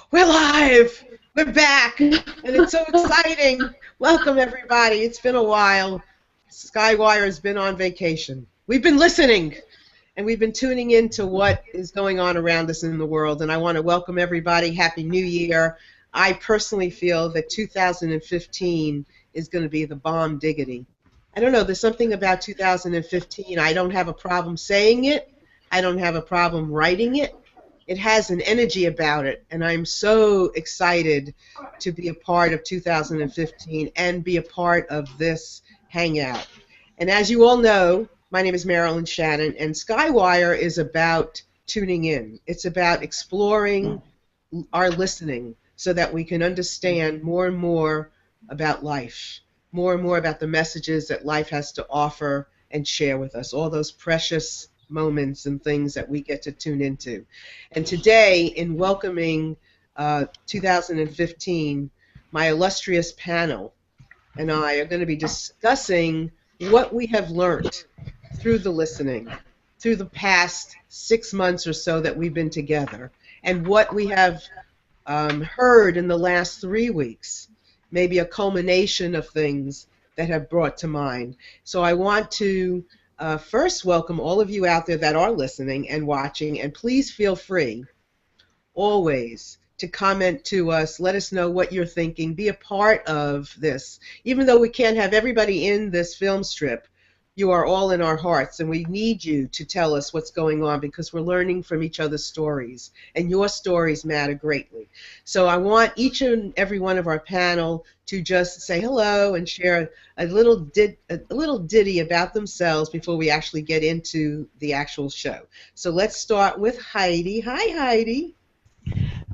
We're live! We're back! And it's so exciting! Welcome, everybody. It's been a while. SkyWire has been on vacation. We've been listening, and we've been tuning into what is going on around us in the world. And I want to welcome everybody. Happy New Year. I personally feel that 2015 is going to be the bomb diggity. I don't know. There's something about 2015. I don't have a problem saying it. I don't have a problem writing it. It has an energy about it, and I'm so excited to be a part of 2015 and be a part of this hangout. And as you all know, my name is Marilyn Shannon, and SkyWire is about tuning in. It's about exploring our listening so that we can understand more and more about life, more and more about the messages that life has to offer and share with us, all those precious moments and things that we get to tune into. And today, in welcoming 2015, my illustrious panel and I are going to be discussing what we have learned through the listening, through the past 6 months or so that we've been together, and what we have heard in the last 3 weeks, maybe a culmination of things that have brought to mind. So I want to first welcome all of you out there that are listening and watching, and please feel free always to comment to us, let us know what you're thinking, be a part of this. Even though we can't have everybody in this film strip, you are all in our hearts, and we need you to tell us what's going on because we're learning from each other's stories, and your stories matter greatly. So I want each and every one of our panel to just say hello and share a little ditty about themselves before we actually get into the actual show. So let's start with Heidi. Hi, Heidi.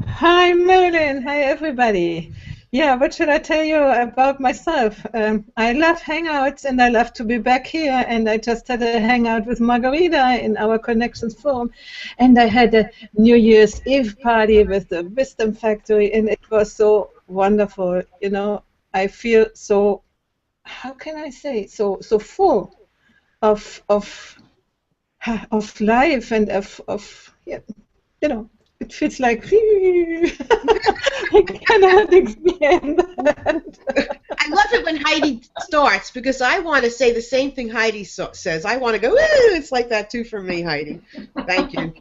Hi, Marilyn. Hi, everybody. Yeah, what should I tell you about myself? I love hangouts, and I love to be back here, and I just had a hangout with Margarita in our Connections Forum, and I had a New Year's Eve party with the Wisdom Factory, and it was so wonderful. You know, I feel so, how can I say, so full of life and of yeah, you know, it feels like I cannot explain that. I love it when Heidi starts because I want to say the same thing Heidi says. I want to go, ooh, it's like that too for me, Heidi. Thank you.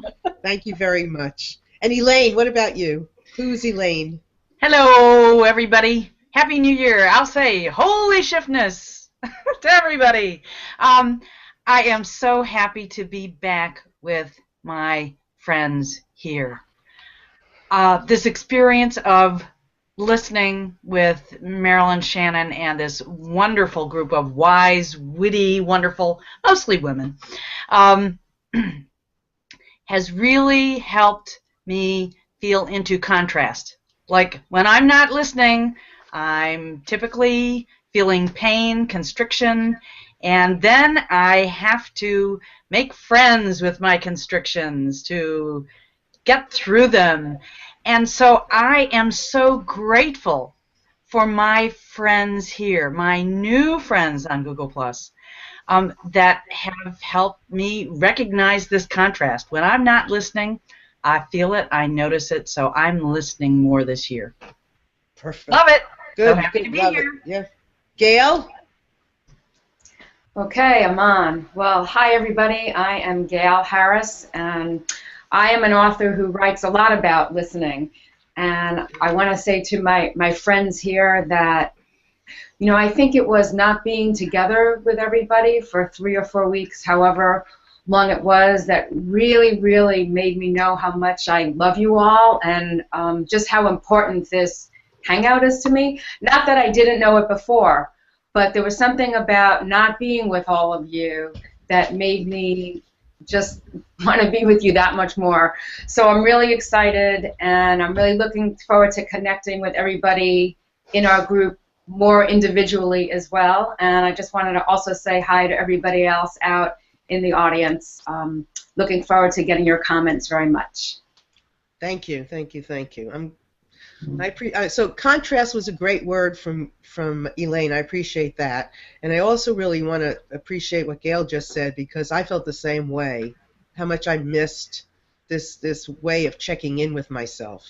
Thank you very much. And Elaine, what about you? Who's Elaine? Hello, everybody. Happy New Year. I'll say holy shiftness to everybody. I am so happy to be back with my friends here. This experience of listening with Marilyn Shannon and this wonderful group of wise, witty, wonderful, mostly women, has really helped me feel into contrast. Like when I'm not listening, I'm typically feeling pain, constriction, and then I have to make friends with my constrictions to get through them. And so I am so grateful for my friends here, my new friends on Google+, that have helped me recognize this contrast. When I'm not listening, I feel it, I notice it, so I'm listening more this year. Perfect. Love it. Good. So happy to be Love here. It. Yeah. Gail? Okay, I'm on. Well, hi everybody. I am Gail Harris, and I am an author who writes a lot about listening. And I want to say to my friends here that, you know, I think it was not being together with everybody for 3 or 4 weeks, however long it was, that really, really made me know how much I love you all and just how important this hangout is to me. Not that I didn't know it before, but there was something about not being with all of you that made me just want to be with you that much more. So I'm really excited, and I'm really looking forward to connecting with everybody in our group more individually as well. And I just wanted to also say hi to everybody else out in the audience. Looking forward to getting your comments very much. Thank you, thank you, thank you. So contrast was a great word from Elaine. I appreciate that, and I also really want to appreciate what Gail just said because I felt the same way. How much I missed this way of checking in with myself,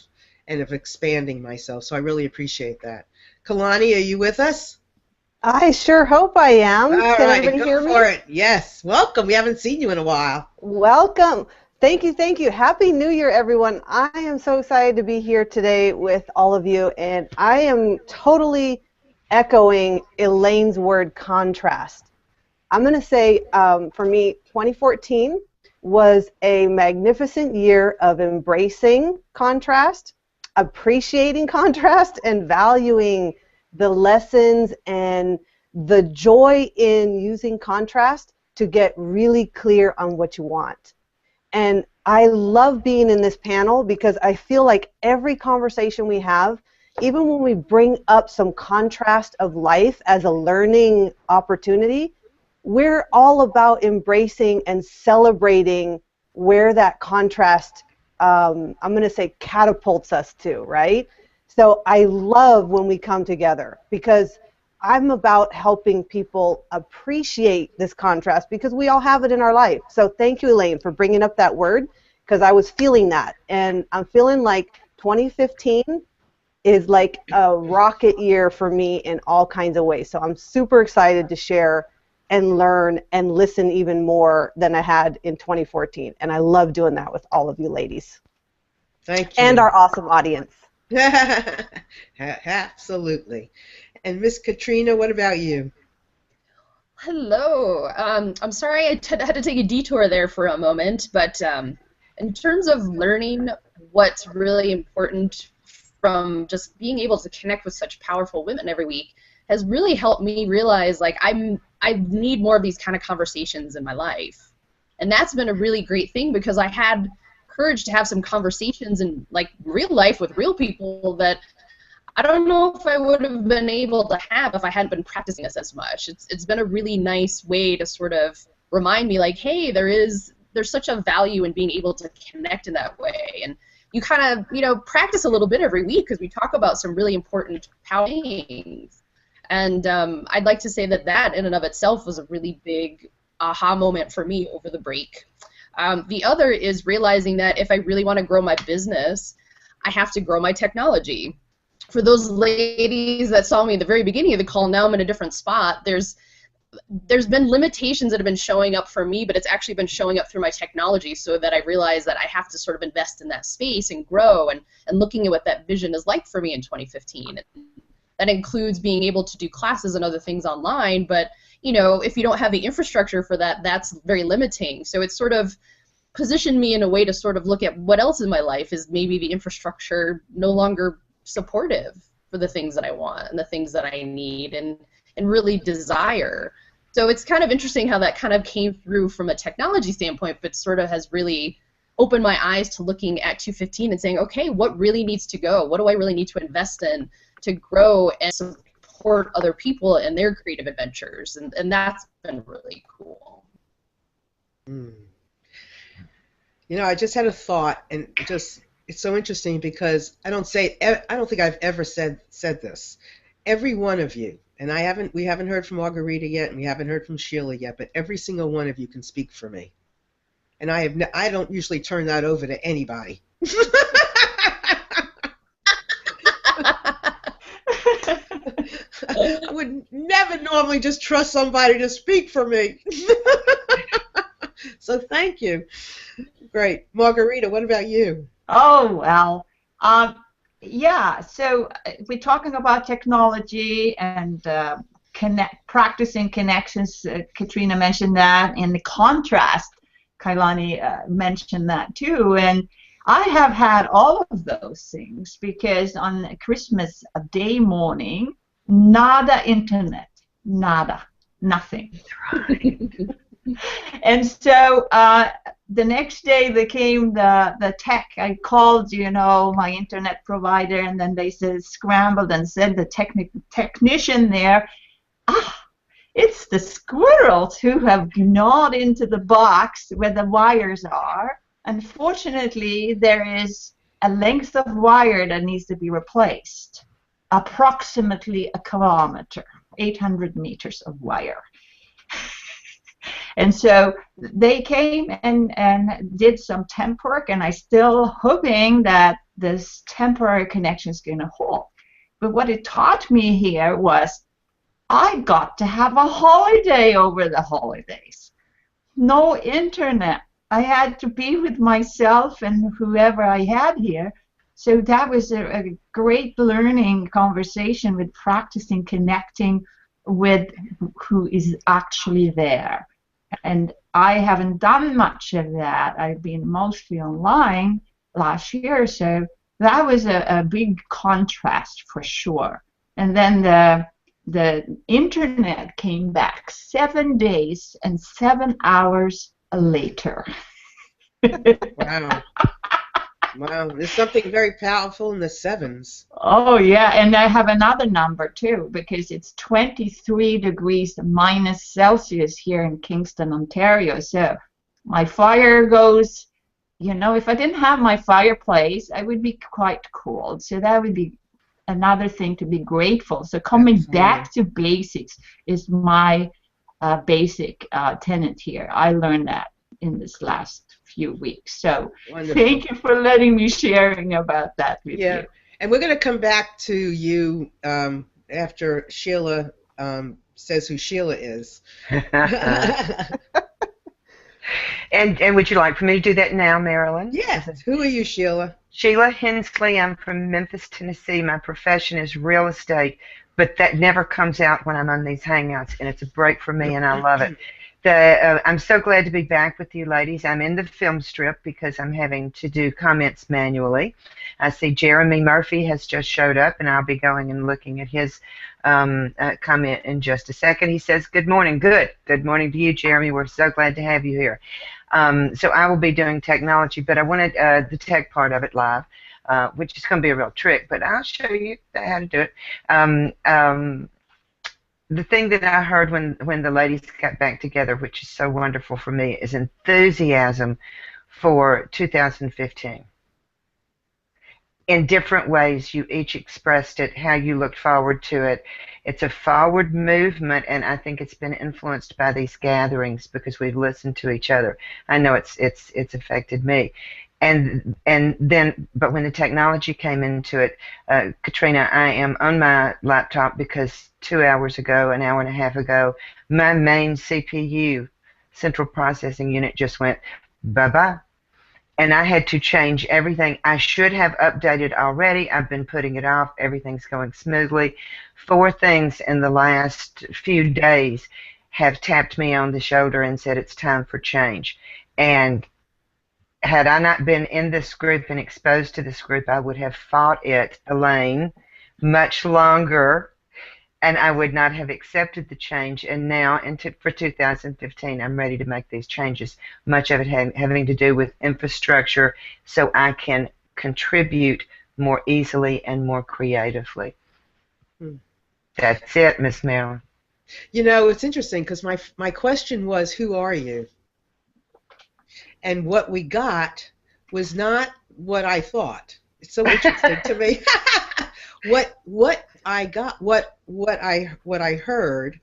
and of expanding myself. So I really appreciate that. Kalani, are you with us? I sure hope I am. All Can right, everybody go hear me? for it. Yes, welcome. We haven't seen you in a while. Welcome. Thank you, thank you. Happy New Year, everyone. I am so excited to be here today with all of you, and I am totally echoing Elaine's word, contrast. I'm going to say, for me, 2014 was a magnificent year of embracing contrast, appreciating contrast, and valuing the lessons and the joy in using contrast to get really clear on what you want. And I love being in this panel because I feel like every conversation we have, even when we bring up some contrast of life as a learning opportunity, we're all about embracing and celebrating where that contrast, I'm going to say, catapults us to, right? So I love when we come together because I'm about helping people appreciate this contrast because we all have it in our life. So thank you, Elaine, for bringing up that word because I was feeling that. And I'm feeling like 2015 is like a rocket year for me in all kinds of ways. So I'm super excited to share and learn and listen even more than I had in 2014. And I love doing that with all of you ladies. Thank you. And our awesome audience. Absolutely. And Miss Katrina, what about you? Hello. I'm sorry I had to take a detour there for a moment, but in terms of learning what's really important from just being able to connect with such powerful women every week has really helped me realize like I need more of these kind of conversations in my life. And that's been a really great thing because I had courage to have some conversations in like real life with real people that I don't know if I would have been able to have if I hadn't been practicing this as much. It's been a really nice way to sort of remind me like, hey, there's such a value in being able to connect in that way. And you kind of, practice a little bit every week because we talk about some really important power things. And I'd like to say that in and of itself was a really big aha moment for me over the break. The other is realizing that if I really want to grow my business, I have to grow my technology. For those ladies that saw me at the very beginning of the call, now I'm in a different spot. There's been limitations that have been showing up for me, but it's actually been showing up through my technology so that I realize that I have to sort of invest in that space and grow and looking at what that vision is like for me in 2015. That includes being able to do classes and other things online, but if you don't have the infrastructure for that, that's very limiting. So it's sort of positioned me in a way to sort of look at what else in my life is maybe the infrastructure no longer supportive for the things that I want and the things that I need and really desire. So it's kind of interesting how that kind of came through from a technology standpoint, but sort of has really opened my eyes to looking at 215 and saying, okay, what really needs to go? What do I really need to invest in to grow and support other people in their creative adventures? And that's been really cool. I just had a thought, and it's so interesting because I don't think I've ever said this. Every one of you, and we haven't heard from Margarita yet, and we haven't heard from Sheila yet, but every single one of you can speak for me. And I don't usually turn that over to anybody. I would never normally just trust somebody to speak for me. So thank you. Great. Margarita, what about you? Oh, well, yeah, so we're talking about technology and practicing connections. Katrina mentioned that, and the contrast, Kailani mentioned that too. And I have had all of those things because on Christmas Day morning, nada internet, nada, nothing. And so the next day there came the tech. I called, my internet provider, and then they said scrambled and said the technician there, it's the squirrels who have gnawed into the box where the wires are. Unfortunately, there is a length of wire that needs to be replaced, approximately a kilometer, 800 meters of wire. And so they came and did some temp work, and I'm still hoping that this temporary connection is going to hold. But what it taught me here was I got to have a holiday over the holidays. No internet. I had to be with myself and whoever I had here. So that was a great learning conversation with practicing connecting with who is actually there. And I haven't done much of that. I've been mostly online last year or so. That was a big contrast for sure. And then the internet came back 7 days and 7 hours later. Wow. Wow, there's something very powerful in the sevens. Oh, yeah, and I have another number, too, because it's 23 degrees minus Celsius here in Kingston, Ontario. So my fire goes, you know, if I didn't have my fireplace, I would be quite cold. So that would be another thing to be grateful. So coming back to basics is my basic tenet here. I learned that in this last few weeks. So wonderful. Thank you for letting me sharing about that with you. And we're going to come back to you after Sheila says who Sheila is. And would you like for me to do that now, Marilyn? Yes. Who are you, Sheila? Sheila Hensley. I'm from Memphis, Tennessee. My profession is real estate, but that never comes out when I'm on these Hangouts, and it's a break for me, and I love it. I'm so glad to be back with you, ladies. I'm in the film strip because I'm having to do comments manually. I see Jeremy Murphy has just showed up, and I'll be going and looking at his comment in just a second. He says, good morning. Good morning to you, Jeremy. We're so glad to have you here. So I will be doing technology, but I wanted the tech part of it live, which is going to be a real trick, but I'll show you how to do it. The thing that I heard when the ladies got back together, which is so wonderful for me, is enthusiasm for 2015. In different ways, you each expressed it, how you looked forward to it. It's a forward movement, and I think it's been influenced by these gatherings because we've listened to each other. I know it's affected me. And then, but when the technology came into it, Katrina, I am on my laptop because 2 hours ago, an hour and a half ago, my main CPU, central processing unit, just went bye-bye. And I had to change everything. I should have updated already. I've been putting it off. Everything's going smoothly. 4 things in the last few days have tapped me on the shoulder and said it's time for change. And had I not been in this group and exposed to this group, I would have fought it, Elaine, much longer, and I would not have accepted the change. And now, for 2015, I'm ready to make these changes, much of it having to do with infrastructure, so I can contribute more easily and more creatively. That's it, Miss Marilyn. You know, it's interesting because my question was, who are you? And what we got was not what I thought. It's so interesting to me. What I got, what I heard,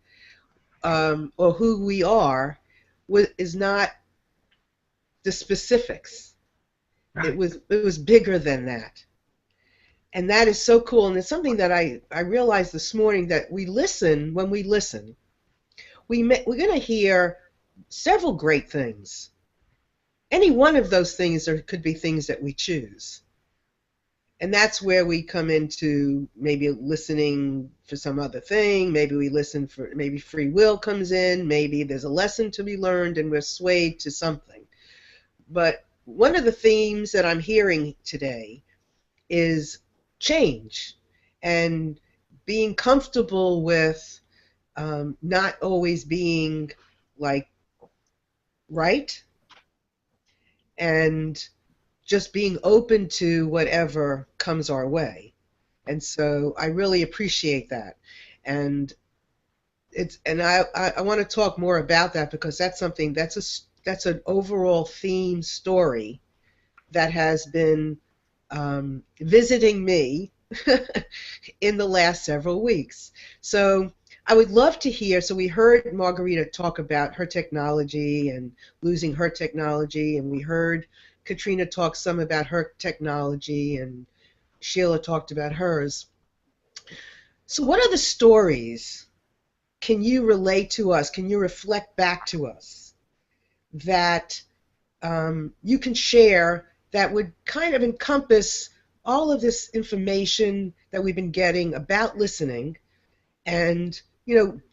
or who we are, is not the specifics. Right. It was bigger than that, and that is so cool. And it's something that I realized this morning, that we listen. When we listen, we're going to hear several great things. Any one of those things, there could be things that we choose. And that's where we come into maybe listening for some other thing. Maybe we listen for, maybe free will comes in. Maybe there's a lesson to be learned and we're swayed to something. But one of the themes that I'm hearing today is change and being comfortable with not always being like right, and just being open to whatever comes our way. And so I really appreciate that. And I want to talk more about that, because that's something that's an overall theme story that has been visiting me in the last several weeks. So I would love to hear, so we heard Margarita talk about her technology and losing her technology, and we heard Katrina talked some about her technology, and Sheila talked about hers. So what are the stories can you relate to us, can you reflect back to us that you can share that would kind of encompass all of this information that we've been getting about listening, and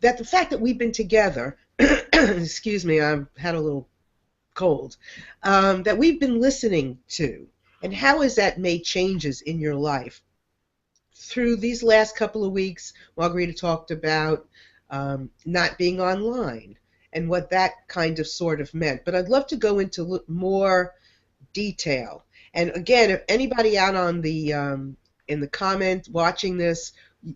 that the fact that we've been together, excuse me, I've had a little cold, that we've been listening to, and how has that made changes in your life? Through these last couple of weeks, Margarita talked about not being online and what that kind of sort of meant. But I'd love to go into more detail. And again, if anybody out on the in the comment watching this,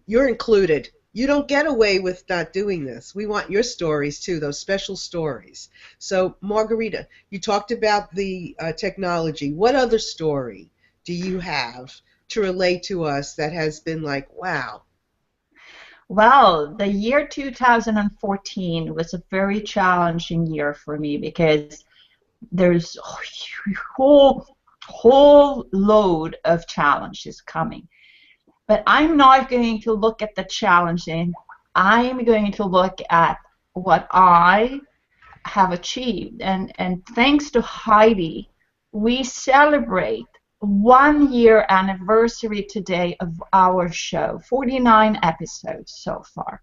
you're included. You don't get away with not doing this. We want your stories too, those special stories. So Margarita, you talked about the technology. What other story do you have to relate to us that has been like, wow? Well, the year 2014 was a very challenging year for me because there's a whole load of challenges coming. But I'm not going to look at the challenging. I'm going to look at what I have achieved. And thanks to Heidi, we celebrate 1 year anniversary today of our show, 49 episodes so far.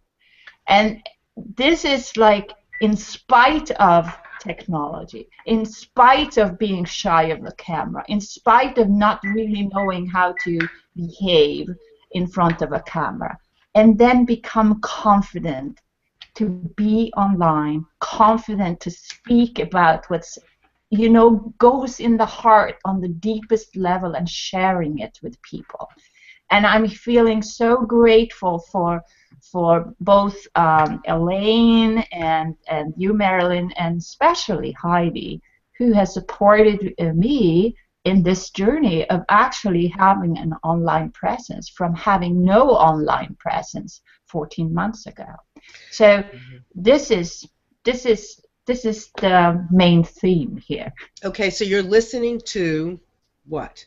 And this is like in spite of technology, in spite of being shy of the camera, in spite of not really knowing how to behave in front of a camera, and then become confident to be online, confident to speak about what's goes in the heart on the deepest level and sharing it with people. And I'm feeling so grateful for both Elaine and you, Marilyn, and especially Heidi, who has supported me in this journey of actually having an online presence from having no online presence 14 months ago. So this is the main theme here. Okay, so you're listening to what?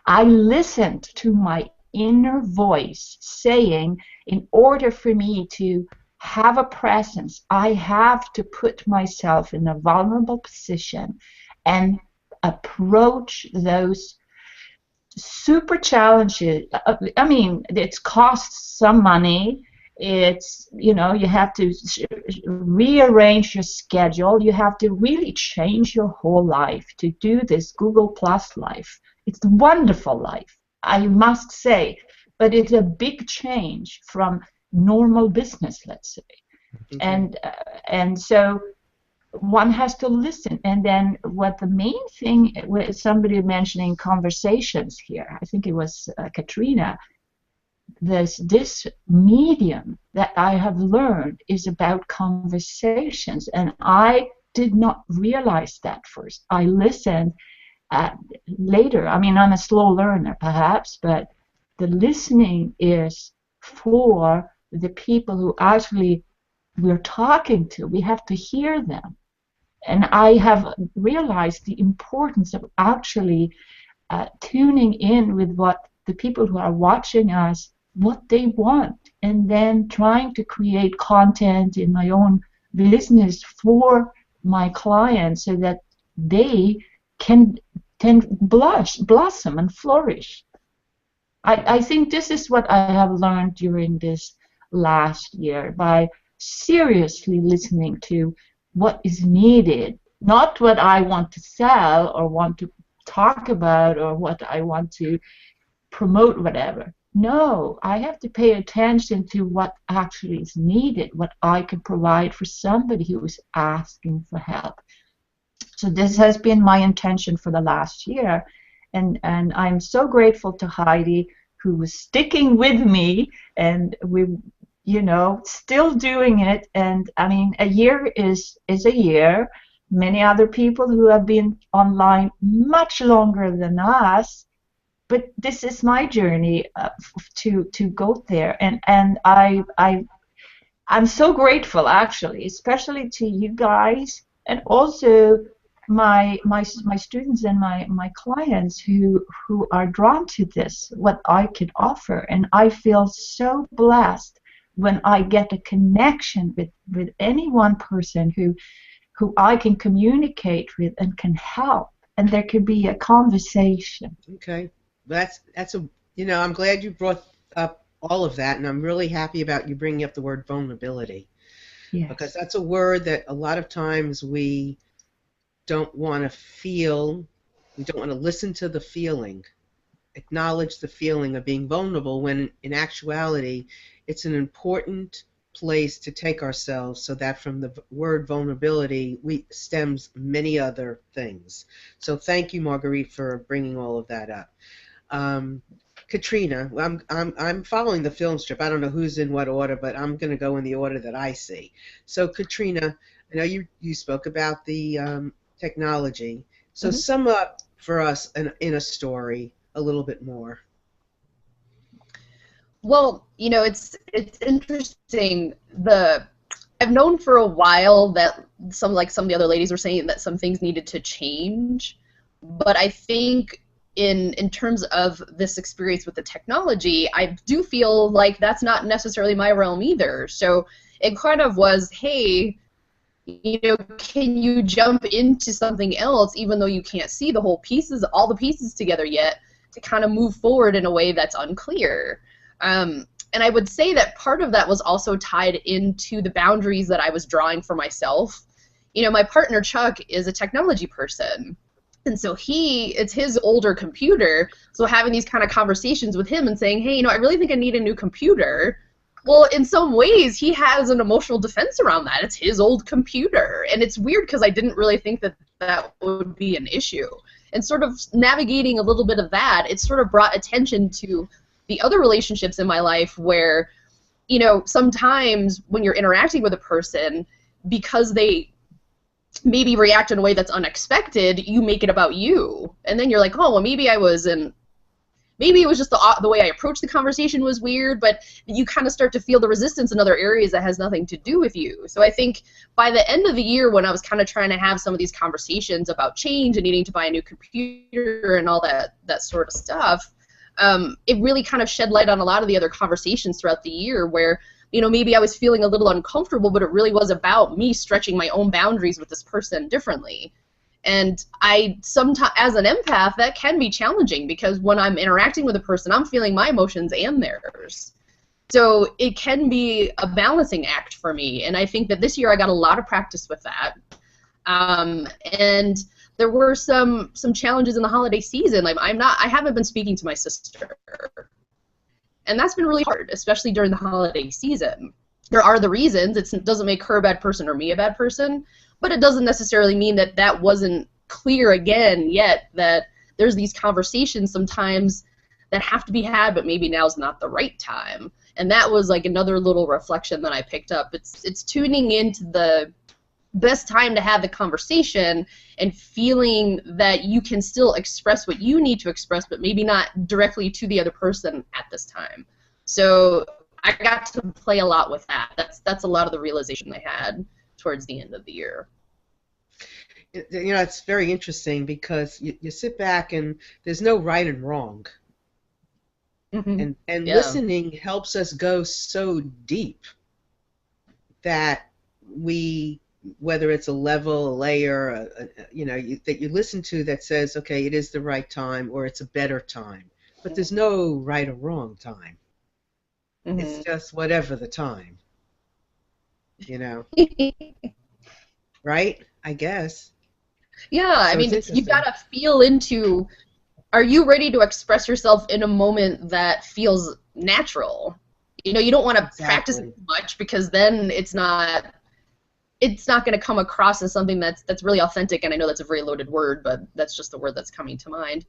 I listened to my inner voice saying, in order for me to have a presence, I have to put myself in a vulnerable position and approach those super challenges. I mean, it costs some money. It's, you have to rearrange your schedule. You have to really change your whole life to do this Google Plus life. It's a wonderful life, I must say, but it's a big change from normal business, let's say. And so one has to listen. And then what the main thing, somebody mentioning conversations here, I think it was Katrina, this medium that I have learned is about conversations, and I did not realize that first. I listened later. I mean, I'm a slow learner perhaps, but the listening is for the people who actually we're talking to. We have to hear them. And I have realized the importance of actually tuning in with what the people who are watching us, what they want, and then trying to create content in my own business for my clients so that they can blossom and flourish. I think this is what I have learned during this last year by seriously listening to what is needed, not what I want to sell or want to talk about or what I want to promote, whatever. No, I have to pay attention to what actually is needed, what I can provide for somebody who is asking for help. So this has been my intention for the last year, and I'm so grateful to Heidi, who was sticking with me, and we, still doing it. And I mean, a year is a year. Many other people who have been online much longer than us. But this is my journey to go there, and I'm so grateful, actually, especially to you guys, and also my students and my clients who are drawn to this, what I could offer, and I feel so blessed when I get a connection with any one person who I can communicate with and can help, and there could be a conversation. Okay, that's a I'm glad you brought up all of that, and I'm really happy about you bringing up the word vulnerability, Yes. because that's a word that a lot of times we don't want to feel, we don't want to listen to the feeling, acknowledge the feeling of being vulnerable, when in actuality it's an important place to take ourselves, so that from the word vulnerability stems many other things. So thank you, Marguerite, for bringing all of that up. Katrina, I'm following the film strip. I don't know who's in what order, but I'm going to go in the order that I see. So Katrina, I know you spoke about the technology. So sum up for us in a story a little bit more. Well, it's interesting. I've known for a while that some of the other ladies were saying that some things needed to change, but I think in terms of this experience with the technology, I do feel like that's not necessarily my realm either. So it kind of was, hey, can you jump into something else even though you can't see all the pieces together yet, to kind of move forward in a way that's unclear. And I would say that part of that was also tied into the boundaries that I was drawing for myself. My partner Chuck is a technology person, and so it's his older computer, so having these kind of conversations with him and saying, hey, I really think I need a new computer. Well, in some ways, he has an emotional defense around that. It's his old computer, and it's weird because I didn't really think that would be an issue. And sort of navigating a little bit of that, it sort of brought attention to the other relationships in my life where, sometimes when you're interacting with a person, because they maybe react in a way that's unexpected, you make it about you. And then you're like, oh, well, maybe it was just the way I approached the conversation was weird, but you kind of start to feel the resistance in other areas that has nothing to do with you. So I think by the end of the year, when I was kind of trying to have some of these conversations about change and needing to buy a new computer and all that sort of stuff, it really kind of shed light on a lot of the other conversations throughout the year where, maybe I was feeling a little uncomfortable, but it really was about me stretching my own boundaries with this person differently. And sometimes, as an empath, that can be challenging because when I'm interacting with a person, I'm feeling my emotions and theirs. So it can be a balancing act for me. And I think that this year I got a lot of practice with that. And there were some challenges in the holiday season. Like I haven't been speaking to my sister. And that's been really hard, especially during the holiday season. There are the reasons. It doesn't make her a bad person or me a bad person. But it doesn't necessarily mean that wasn't clear again yet, that there's these conversations sometimes that have to be had, but maybe now's not the right time. And that was like another little reflection that I picked up. It's tuning into the best time to have the conversation and feeling that you can still express what you need to express, but maybe not directly to the other person at this time. So I got to play a lot with that. That's a lot of the realization I had towards the end of the year. It's very interesting because you sit back and there's no right and wrong. And listening helps us go so deep that whether it's a level, a layer, that you listen to that says, okay, it is the right time or it's a better time. But there's no right or wrong time. It's just whatever the time. Right? I guess. Yeah, so I mean, you've got to feel into, are you ready to express yourself in a moment that feels natural? You don't want to practice it much because then it's not going to come across as something that's really authentic, and I know that's a very loaded word, but that's just the word that's coming to mind.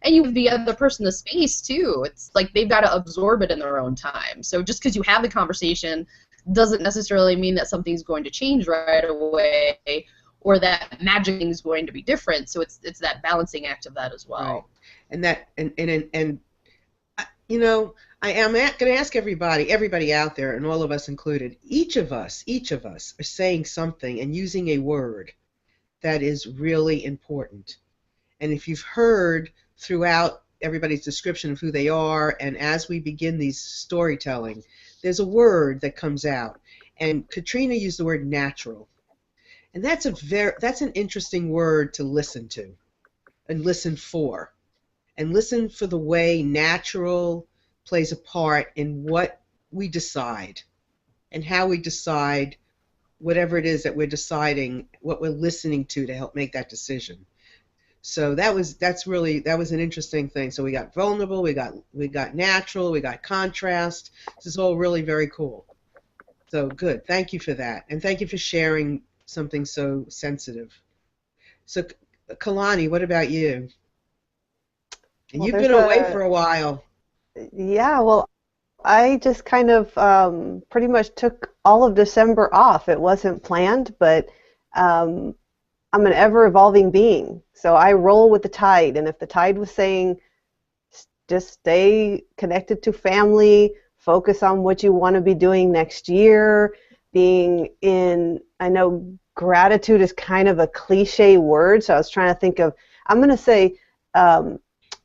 And you give the other person the space, too. It's like they've got to absorb it in their own time. So just because you have the conversation doesn't necessarily mean that something's going to change right away or that magic is going to be different. So it's that balancing act of that as well. Right. And I am going to ask everybody out there, and all of us included, each of us are saying something and using a word that is really important. And if you've heard throughout everybody's description of who they are, and as we begin these storytelling, there's a word that comes out. And Katrina used the word natural. And that's an interesting word to listen to and listen for. And listen for the way natural plays a part in what we decide and how we decide whatever it is that we're deciding, what we're listening to help make that decision. So that was an interesting thing. So we got vulnerable, we got natural, we got contrast. This is all really very cool. So good. Thank you for that, and thank you for sharing something so sensitive. So Kalani, what about you? And Well, you've been away for a while. Yeah, well, I just kind of pretty much took all of December off. It wasn't planned, but I'm an ever-evolving being. So I roll with the tide, and if the tide was saying just stay connected to family, focus on what you want to be doing next year, I know gratitude is kind of a cliche word, so I was trying to think of, I'm going to say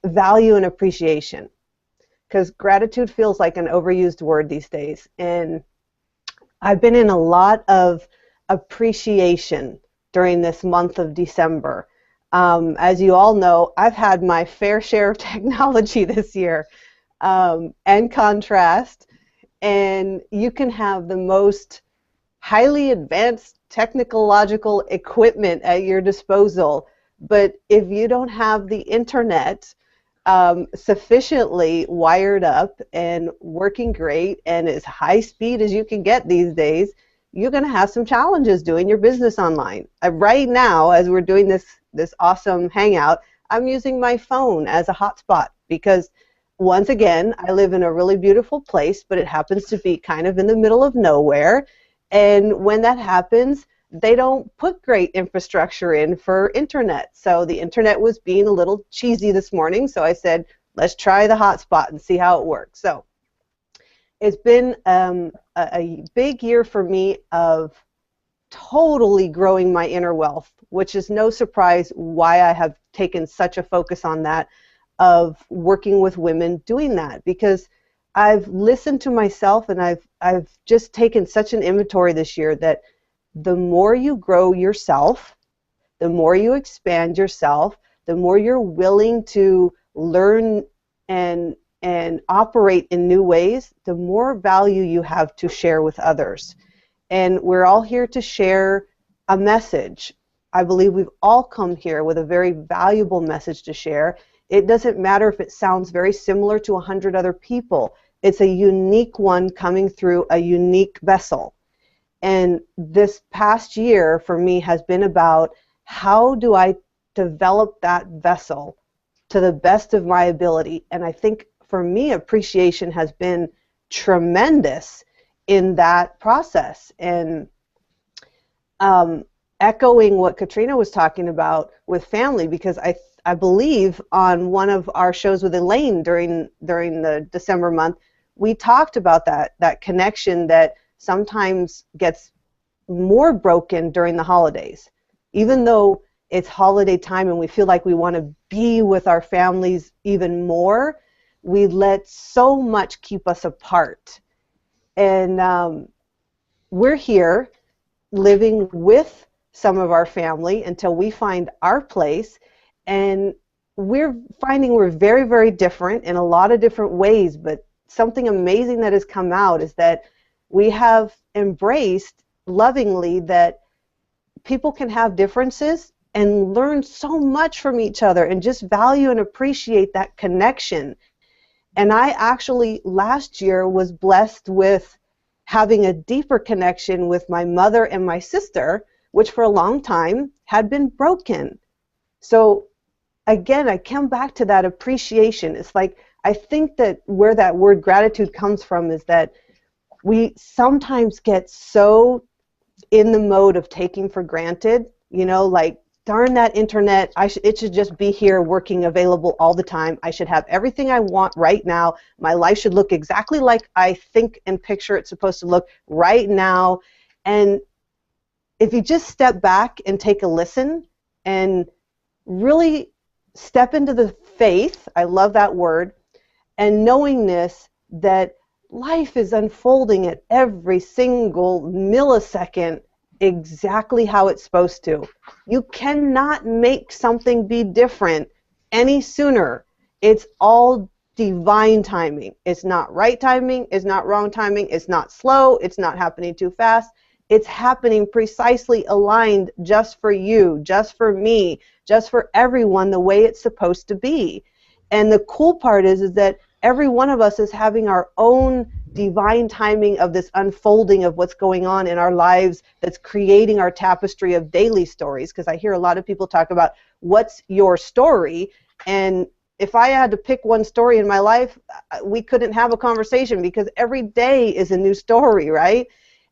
value and appreciation, because gratitude feels like an overused word these days, and I've been in a lot of appreciation during this month of December. As you all know, I've had my fair share of technology this year, and contrast, and you can have the most highly advanced technological equipment at your disposal, but if you don't have the internet sufficiently wired up and working great and as high speed as you can get these days, you're going to have some challenges doing your business online. Right now, as we're doing this awesome hangout, I'm using my phone as a hotspot because, once again, I live in a really beautiful place, but it happens to be kind of in the middle of nowhere. And when that happens, they don't put great infrastructure in for internet. So the internet was being a little cheesy this morning, so I said, let's try the hotspot and see how it works. So it's been a big year for me of totally growing my inner wealth, which is no surprise why I have taken such a focus on that, of working with women doing that, because I've listened to myself and I've just taken such an inventory this year that the more you grow yourself, the more you expand yourself, the more you're willing to learn and operate in new ways, the more value you have to share with others. And we're all here to share a message. I believe we've all come here with a very valuable message to share. It doesn't matter if it sounds very similar to 100 other people. It's a unique one coming through a unique vessel. And this past year for me has been about how do I develop that vessel to the best of my ability. And I think for me, appreciation has been tremendous in that process. And echoing what Katrina was talking about with family, because I believe on one of our shows with Elaine during the December month, we talked about that connection that sometimes gets more broken during the holidays. Even though it's holiday time and we feel like we want to be with our families even more, we let so much keep us apart. And we're here living with some of our family until we find our place, and we're finding we're very, very different in a lot of different ways, but something amazing that has come out is that we have embraced lovingly that people can have differences and learn so much from each other and just value and appreciate that connection. And I actually last year was blessed with having a deeper connection with my mother and my sister, which for a long time had been broken. So again, I come back to that appreciation. It's like, I think that where that word gratitude comes from is that we sometimes get so in the mode of taking for granted, like, darn that internet, it should just be here working, available all the time. I should have everything I want right now. My life should look exactly like I think and picture it's supposed to look right now. And if you just step back and take a listen and really step into the faith, I love that word, and knowingness that life is unfolding at every single millisecond exactly how it's supposed to. You cannot make something be different any sooner. It's all divine timing. It's not right timing, it's not wrong timing, it's not slow, it's not happening too fast. It's happening precisely aligned just for you, just for me, just for everyone the way it's supposed to be. And the cool part is that every one of us is having our own divine timing of this unfolding of what's going on in our lives that's creating our tapestry of daily stories, because I hear a lot of people talk about what's your story, and if I had to pick one story in my life, we couldn't have a conversation because every day is a new story, right?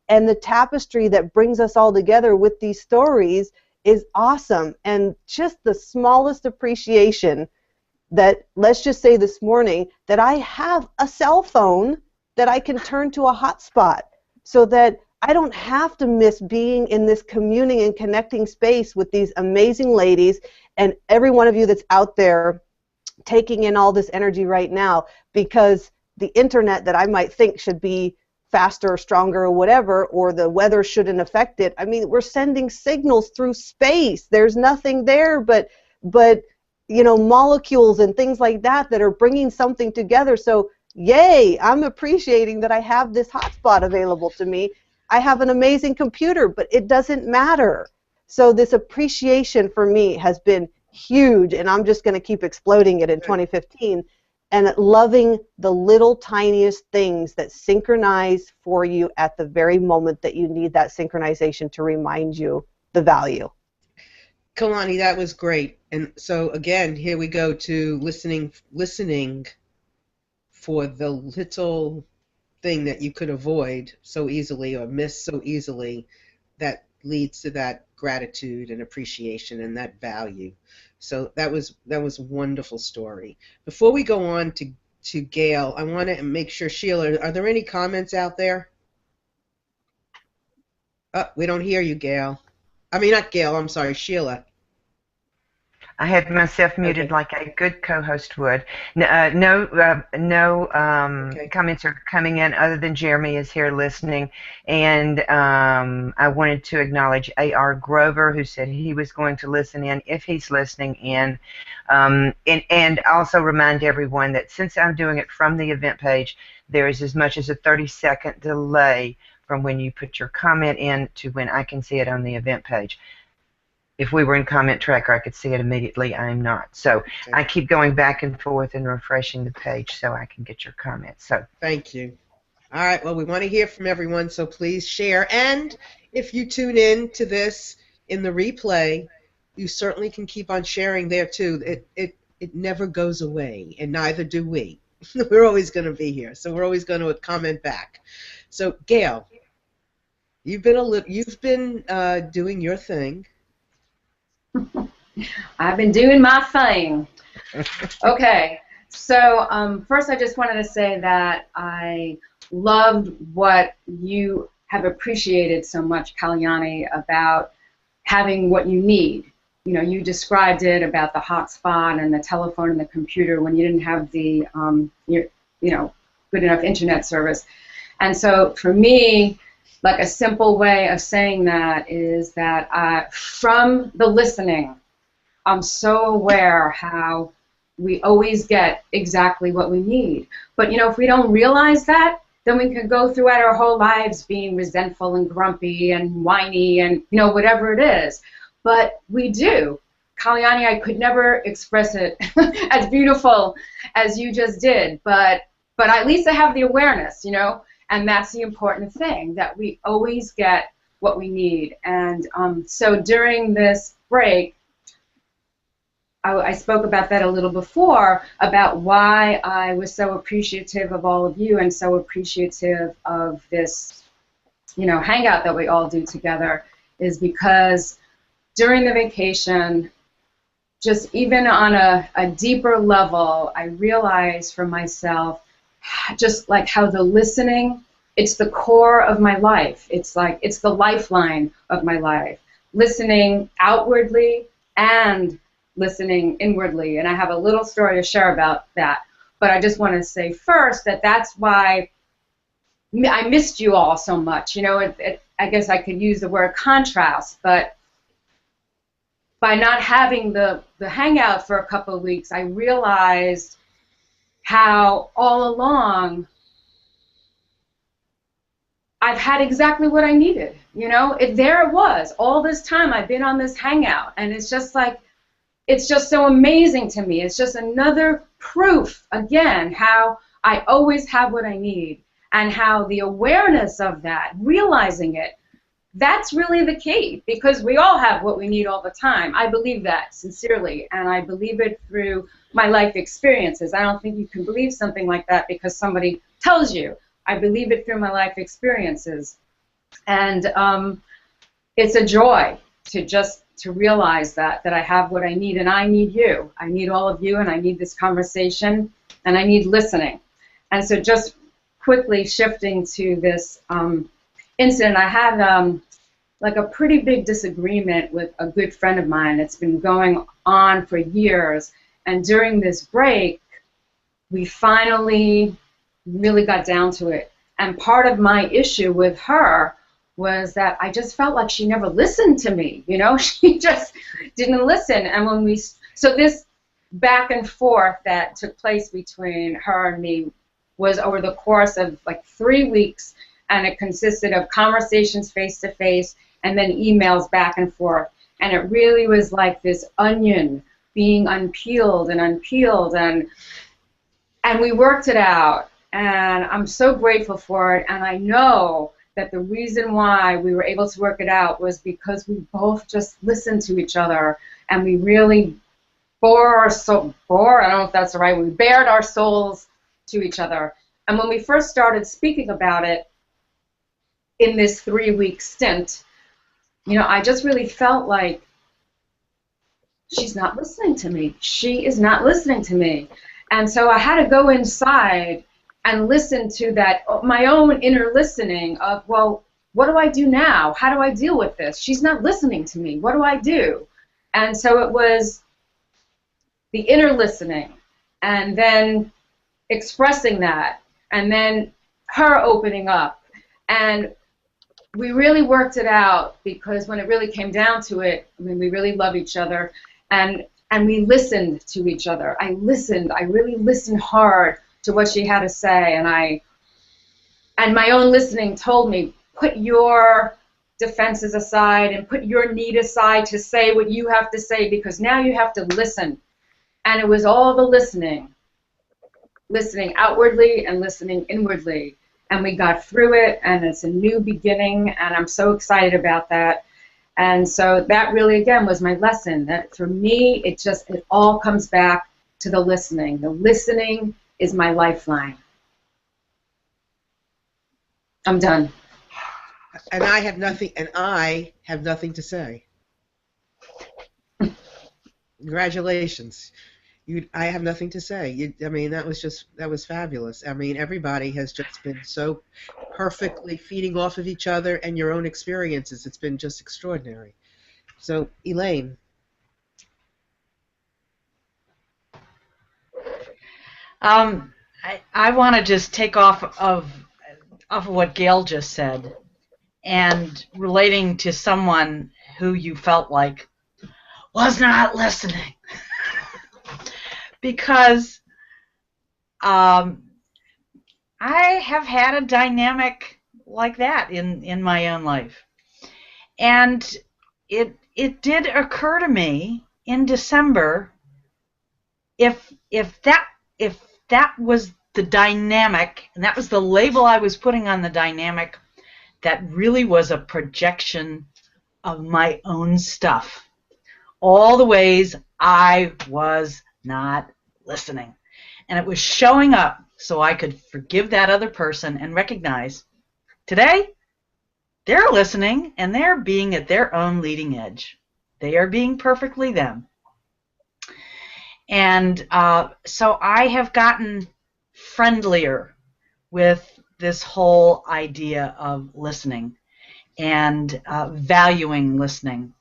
And the tapestry that brings us all together with these stories is awesome. And just the smallest appreciation that, let's just say this morning, that I have a cell phone that I can turn to a hotspot so that I don't have to miss being in this communing and connecting space with these amazing ladies and every one of you that's out there taking in all this energy right now, because the internet that I might think should be faster or stronger or whatever, or the weather shouldn't affect it. I mean, we're sending signals through space. There's nothing there but you know, molecules and things like that that are bringing something together. So yay, I'm appreciating that I have this hotspot available to me. I have an amazing computer, but it doesn't matter. So this appreciation for me has been huge, and I'm just going to keep exploding it in 2015, and loving the little tiniest things that synchronize for you at the very moment that you need that synchronization to remind you the value. Kalani, that was great. And so again, here we go to listening for the little thing that you could avoid so easily or miss so easily that leads to that gratitude and appreciation and that value. So that was a wonderful story. Before we go on to Gail, I want to make sure, Sheila, are there any comments out there? Oh, we don't hear you, Gail. I mean, not Gail, I'm sorry, Sheila. I had myself muted Okay. like a good co-host would. No comments are coming in other than Jeremy is here listening. And I wanted to acknowledge A.R. Grover, who said he was going to listen in if he's listening in. And also remind everyone that since I'm doing it from the event page, there is as much as a 30-second delay from when you put your comment in to when I can see it on the event page. If we were in Comment Tracker, I could see it immediately. I am not. So okay. I keep going back and forth and refreshing the page so I can get your comments. So thank you. All right. Well, we want to hear from everyone, so please share. And if you tune in to this in the replay, you certainly can keep on sharing there too. It never goes away, and neither do we. We're always going to be here, so we're always going to comment back. So Gail, you've been doing your thing. I've been doing my thing. Okay, so first I just wanted to say that I loved what you have appreciated so much, Kalyani, about having what you need. You know, you described it about the hotspot and the telephone and the computer when you didn't have the good enough internet service. And so for me, like a simple way of saying that is that from the listening, I'm so aware how we always get exactly what we need. But, you know, if we don't realize that, then we could go throughout our whole lives being resentful and grumpy and whiny and, you know, whatever it is. But we do. Kalyani, I could never express it as beautiful as you just did. But at least I have the awareness, you know. And that's the important thing, that we always get what we need. And so during this break, I spoke about that a little before, about why I was so appreciative of all of you and so appreciative of this, you know, hangout that we all do together, is because during the vacation, just even on a deeper level, I realized for myself just like how the listening it's the core of my life. It's like, it's the lifeline of my life. Listening outwardly and listening inwardly. And I have a little story to share about that. But I just want to say first that that's why I missed you all so much. You know, I guess I could use the word contrast, but by not having the hangout for a couple of weeks, I realized how all along I've had exactly what I needed. You know, there it was. All this time I've been on this hangout, and it's just like, it's just so amazing to me. It's just another proof, again, how I always have what I need, and how the awareness of that, realizing it, that's really the key, because we all have what we need all the time. I believe that sincerely, and I believe it through my life experiences. I don't think you can believe something like that because somebody tells you. I believe it through my life experiences. And it's a joy to realize that I have what I need, and I need you. I need all of you, and I need this conversation, and I need listening. And so just quickly shifting to this incident, I had like a pretty big disagreement with a good friend of mine. It's been going on for years, and during this break, we finally really got down to it. And part of my issue with her was that I just felt like she never listened to me, you know? She just didn't listen. And when so this back and forth that took place between her and me was over the course of like 3 weeks, and it consisted of conversations face-to-face and then emails back and forth. And it really was like this onion being unpeeled and unpeeled, and we worked it out, and I'm so grateful for it. And I know that the reason why we were able to work it out was because we both just listened to each other, and we really I don't know if that's the right word, we bared our souls to each other. And when we first started speaking about it in this 3-week stint, you know, I just really felt like she's not listening to me. She is not listening to me. And so I had to go inside and listen to that, my own inner listening of, well, what do I do now? How do I deal with this? She's not listening to me. What do I do? And so it was the inner listening, and then expressing that, and then her opening up. And we really worked it out, because when it really came down to it, I mean, we really love each other, and we listened to each other. I really listened hard to what she had to say, and my own listening told me, put your defenses aside and put your need aside to say what you have to say, because now you have to listen. And it was all the listening outwardly and listening inwardly. And we got through it, and it's a new beginning, and I'm so excited about that. And so that really, again, was my lesson, that for me, it all comes back to the listening. The listening is my lifeline. I'm done. And I have nothing to say. Congratulations. I have nothing to say. I mean, that was fabulous. I mean, everybody has just been so perfectly feeding off of each other and your own experiences. It's been just extraordinary. So, Elaine. I want to just take off of what Gail just said, and relating to someone who you felt like was not listening. Because I have had a dynamic like that in my own life. And it did occur to me in December, if that was the dynamic, and that was the label I was putting on the dynamic, that really was a projection of my own stuff. All the ways I was not listening. And it was showing up so I could forgive that other person and recognize, today, they're listening and they're being at their own leading edge. They are being perfectly them. And so I have gotten friendlier with this whole idea of listening and valuing listening.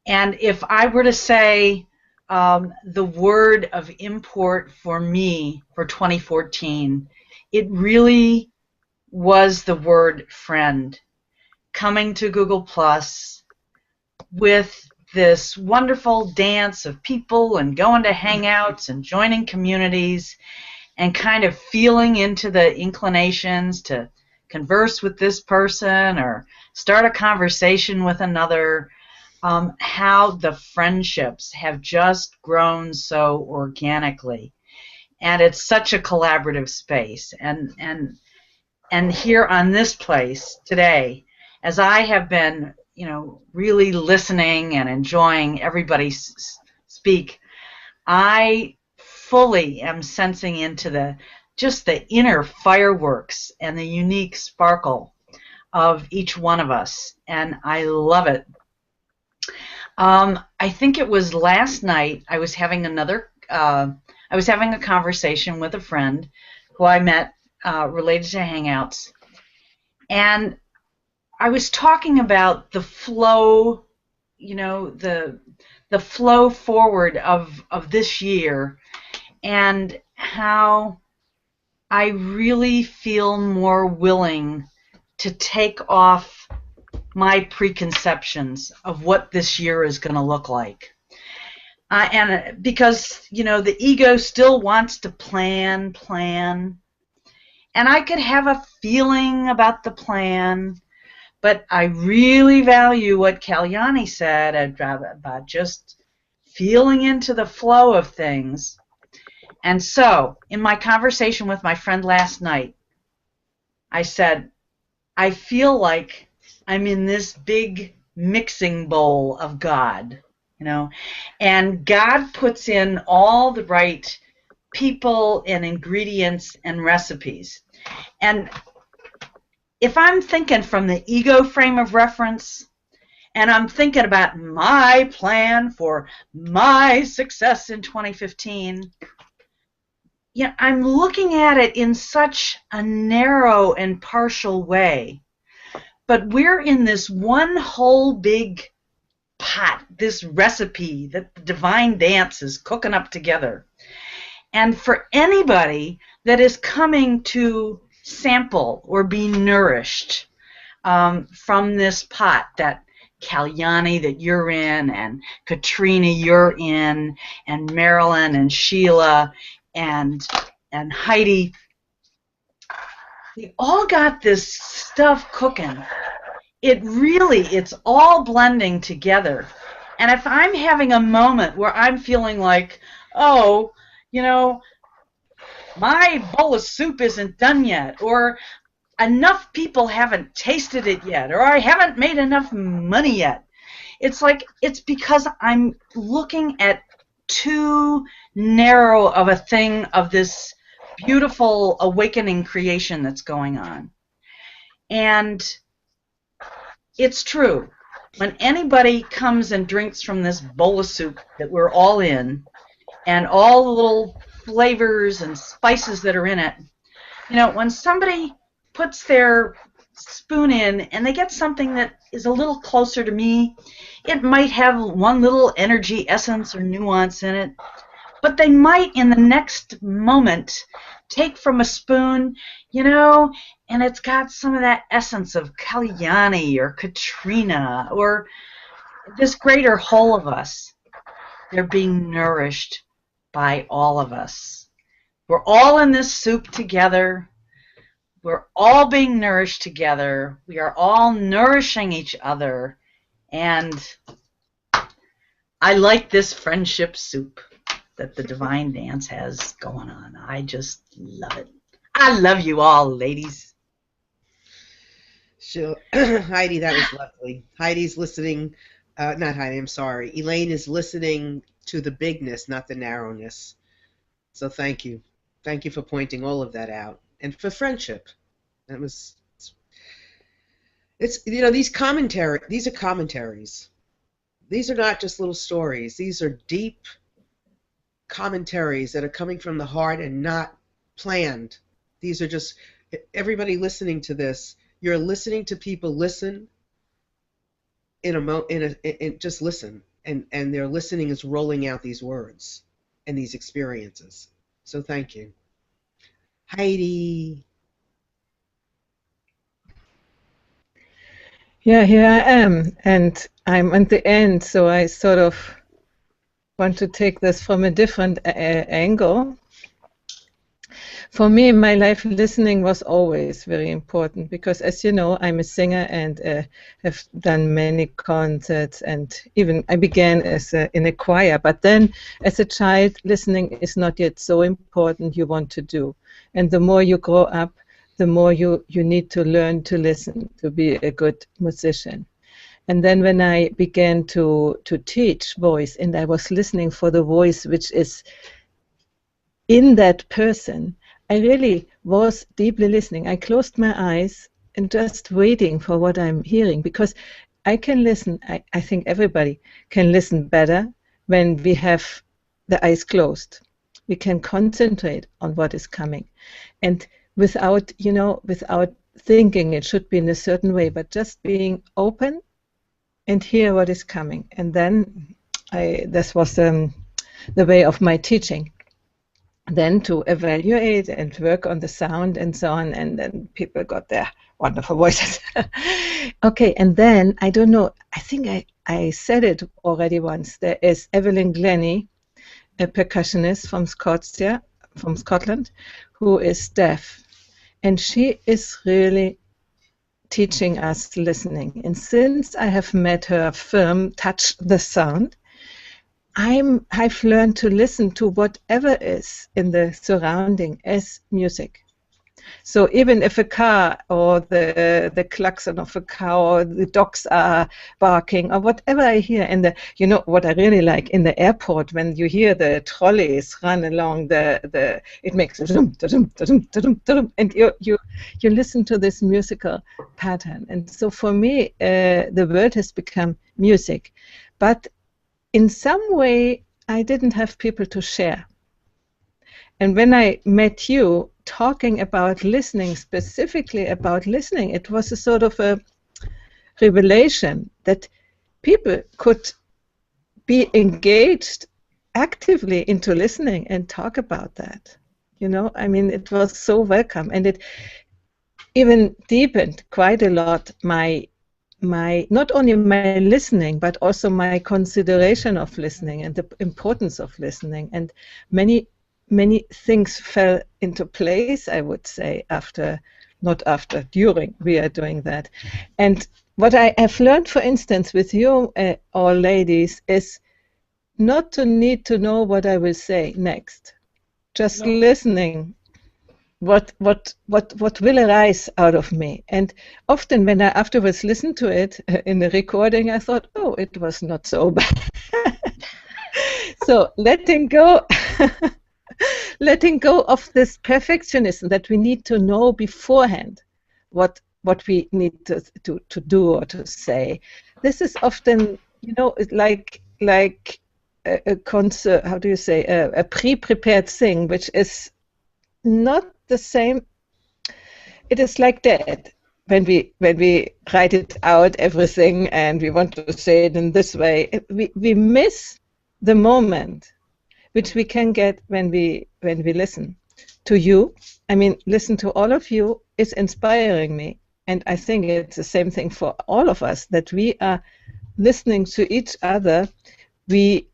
And if I were to say the word of import for me for 2014, it really was the word friend. Coming to Google Plus with this wonderful dance of people and going to hangouts and joining communities and kind of feeling into the inclinations to converse with this person or start a conversation with another, how the friendships have just grown so organically. And it's such a collaborative space. And here on this place today, as I have been, really listening and enjoying everybody speak, I fully am sensing into just the inner fireworks and the unique sparkle of each one of us, and I love it. I think it was last night I was having a conversation with a friend who I met related to Hangouts, and I was talking about the flow, the flow forward of this year, and how I really feel more willing to take off my preconceptions of what this year is going to look like. And because, the ego still wants to plan, and I could have a feeling about the plan, but I really value what Kalyani said about just feeling into the flow of things. And so, in my conversation with my friend last night, I said, I feel like I'm in this big mixing bowl of God, and God puts in all the right people and ingredients and recipes. And if I'm thinking from the ego frame of reference, and I'm thinking about my plan for my success in 2015, I'm looking at it in such a narrow and partial way. But we're in this one whole big pot, this recipe that the divine dance is cooking up together. And for anybody that is coming to sample or be nourished from this pot that Kalyani that you're in, and Katrina you're in, and Marilyn and Sheila and Heidi, they all got this stuff cooking. It's all blending together. And if I'm having a moment where I'm feeling like, oh, my bowl of soup isn't done yet, or enough people haven't tasted it yet, or I haven't made enough money yet, it's because I'm looking at too narrow of a thing of this beautiful awakening creation that's going on. And it's true. When anybody comes and drinks from this bowl of soup that we're all in, and all the little flavors and spices that are in it, when somebody puts their spoon in and they get something that is a little closer to me, it might have one little energy essence or nuance in it, but they might in the next moment take from a spoon, and it's got some of that essence of Kalyani or Katrina or this greater whole of us. They're being nourished by all of us. We're all in this soup together. We're all being nourished together. We are all nourishing each other. And I like this friendship soup that the Divine Dance has going on. I just love it. I love you all, ladies. Sure. Heidi, that was lovely. Heidi's listening. Not Heidi, I'm sorry. Elaine is listening to the bigness, not the narrowness. So thank you. Thank you for pointing all of that out. And for friendship. These are commentaries. These are not just little stories. These are deep commentaries that are coming from the heart and not planned. These are just, everybody listening to this, you're listening to people listen just listen. And their listening is rolling out these words and these experiences. So thank you. Heidi. Yeah, here I am, and I'm at the end, so I sort of want to take this from a different angle. For me, in my life, listening was always very important because, as you know, I'm a singer and have done many concerts, and even I began in a choir. But then, as a child, listening is not yet so important you want to do. And the more you grow up, the more you need to learn to listen to be a good musician. And then when I began to teach voice, and I was listening for the voice which is in that person, I really was deeply listening. I closed my eyes and just waiting for what I'm hearing, because I can listen. I think everybody can listen better when we have the eyes closed. We can concentrate on what is coming. And without thinking it should be in a certain way, but just being open and hear what is coming. And then this was the way of my teaching. Then to evaluate and work on the sound and so on, and then people got their wonderful voices. Okay, and then, I don't know, I think I said it already once, there is Evelyn Glennie, a percussionist from Scotland, who is deaf. And she is really teaching us listening. And since I have met her film, Touch the Sound, I've learned to listen to whatever is in the surrounding as music. So even if a car or the klaxon of a car or the dogs are barking or whatever I hear, and what I really like in the airport, when you hear the trolleys run along it makes a dum, dum, dum, dum, dum, and you listen to this musical pattern. And so for me, the world has become music, but in some way, I didn't have people to share. And when I met you talking about listening, specifically about listening, it was a sort of a revelation that people could be engaged actively into listening and talk about that. I mean, it was so welcome. And it even deepened quite a lot my not only my listening, but also my consideration of listening and the importance of listening. And many things fell into place, I would say, during we are doing that. And what I have learned, for instance, with you all ladies, is not to need to know what I will say next. Just listening. What will arise out of me? And often when I afterwards listened to it in the recording, I thought, oh, it was not so bad. So letting go of this perfectionism that we need to know beforehand what we need to do or to say. This is often, like a concert, how do you say, a pre-prepared thing, which is not the same. It is like that when we write it out, everything, and we want to say it in this way. We miss the moment which we can get when we listen to you. I mean, listen to all of you is inspiring me, and I think it's the same thing for all of us, that we are listening to each other. We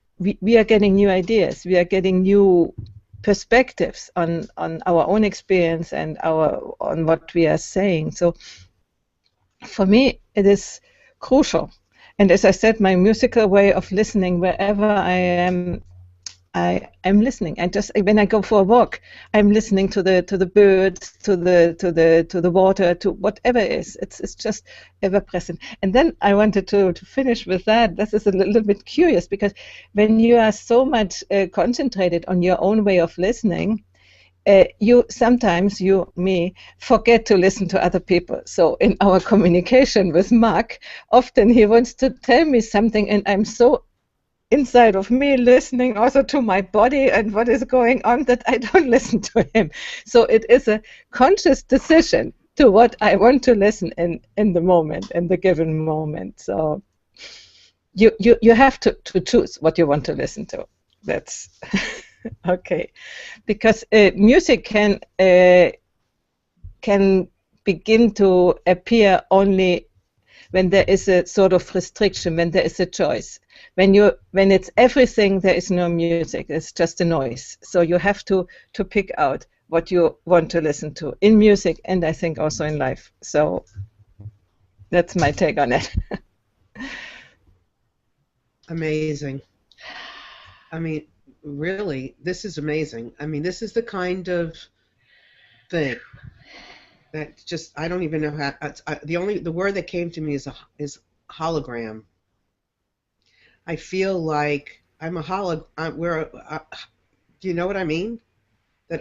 are getting new ideas. We are getting new perspectives on our own experience and on what we are saying. So for me, it is crucial. And as I said, my musical way of listening, wherever I am, I'm listening. And just when I go for a walk, I'm listening to the birds, to the water, to whatever it is. It's just ever present. And then I wanted to finish with that. This is a little bit curious, because when you are so much concentrated on your own way of listening, you forget to listen to other people. So in our communication with Mark, often he wants to tell me something, and I'm so inside of me listening also to my body and what is going on, that I don't listen to him. So it is a conscious decision to what I want to listen in the moment, in the given moment. So you have to choose what you want to listen to. That's okay, because music can begin to appear only when there is a sort of restriction, when there is a choice. When it's everything, there is no music. It's just a noise. So you have to pick out what you want to listen to in music, and I think also in life. So that's my take on it. Amazing. I mean, really, this is amazing. I mean, this is the kind of thing that just, I don't even know how. The word that came to me is hologram. I feel like I'm a do you know what I mean? That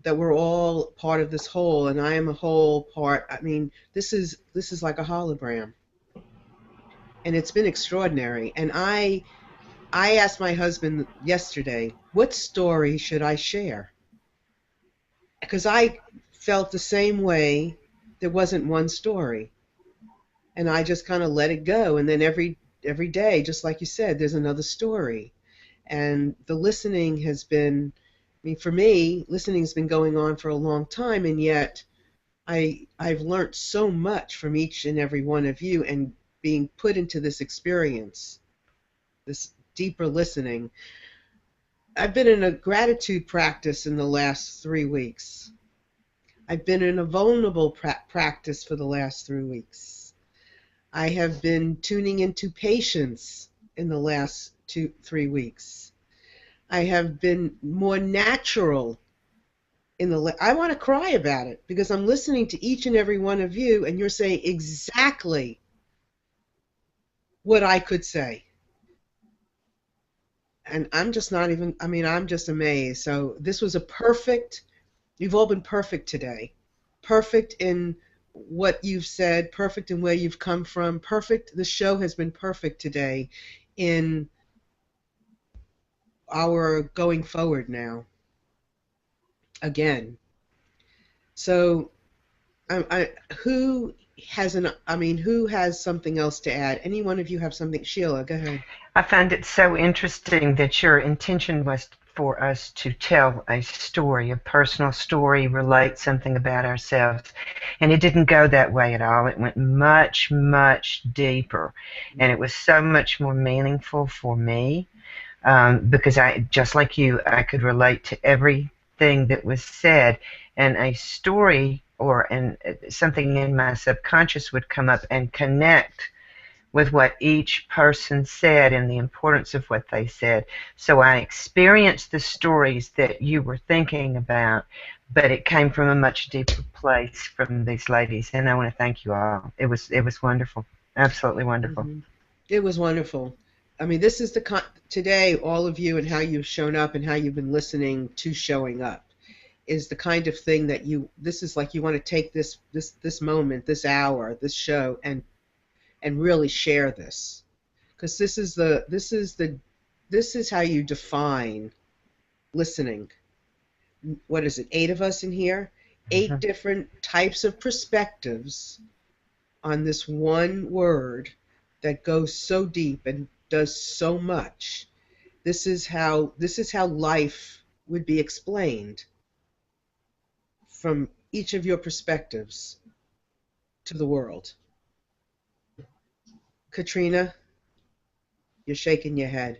we're all part of this whole, and I am a whole part. I mean, this is like a hologram, and it's been extraordinary. And I asked my husband yesterday, what story should I share? Because I felt the same way. There wasn't one story, and I just kind of let it go. And then every day, just like you said, there's another story. And the listening has been, I mean, for me, listening has been going on for a long time, and yet I've learned so much from each and every one of you, and being put into this experience, this deeper listening. I've been in a gratitude practice in the last 3 weeks. I've been in a vulnerable practice for the last 3 weeks. I have been tuning into patience in the last 3 weeks. I have been more natural in I want to cry about it, because I'm listening to each and every one of you, and you're saying exactly what I could say. And I'm just not even, I mean, I'm just amazed. So this was you've all been perfect today. Perfect in what you've said, perfect in where you've come from, perfect. The show has been perfect today in our going forward now. Again. So, who has something else to add? Any one of you have something? Sheila, go ahead. I find it so interesting that your intention was for us to tell a story, a personal story, relate something about ourselves. And it didn't go that way at all. It went much, much deeper. And it was so much more meaningful for me, because just like you, I could relate to everything that was said. And a story or something in my subconscious would come up and connect with what each person said and the importance of what they said. So I experienced the stories that you were thinking about, but it came from a much deeper place from these ladies, and I want to thank you all. It was wonderful, absolutely wonderful. Mm-hmm. It was wonderful. I mean, this is today, all of you and how you've shown up and how you've been listening to showing up is the kind of thing that this is like you want to take this moment, this hour, this show, and really share this, because this is how you define listening. What is it? 8 of us in here, 8 different types of perspectives on this one word that goes so deep and does so much. This is how life would be explained from each of your perspectives to the world. Katrina, you're shaking your head.